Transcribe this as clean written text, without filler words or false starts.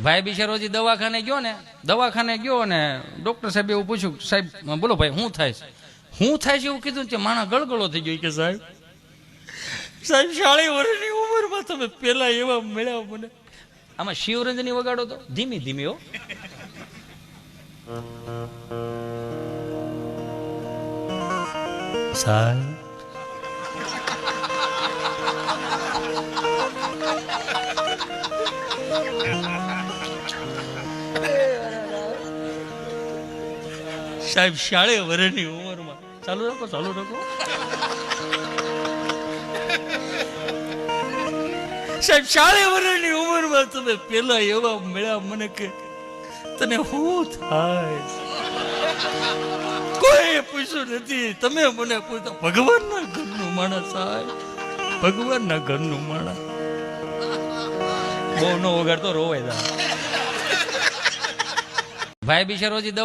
ભાઈ બિચારોજી દવાખાને ગયો ને ડોક્ટર સાહેબ એવું પૂછ્યું, સાહેબ બોલો ભાઈ શું થાય છે એવું કીધું કે માણા ગળગળો થઈ ગયો કે સાહેબ 40 વર્ષની ઉંમરમાં તમે પેલા એવા મળ્યા મને. આમાં શિવરંજની વગાડો તો ધીમી ધીમી હો. સાહેબ સાહેબ 40 વર્ષની ઉંમરમાં ચાલુ રાખો સાહેબ 40 વર્ષની ઉંમરમાં તમે પેલા એવા મળ્યા મને કે તને શું થાય કોઈ પૂછ્યું નથી. તમે મને પૂછતા ભગવાનના ઘરનું માણસ સાહેબ, ભગવાનના ઘરનું માણસ. બહુ નો વગાડતો રોવાય. ભાઈ બિચારોજી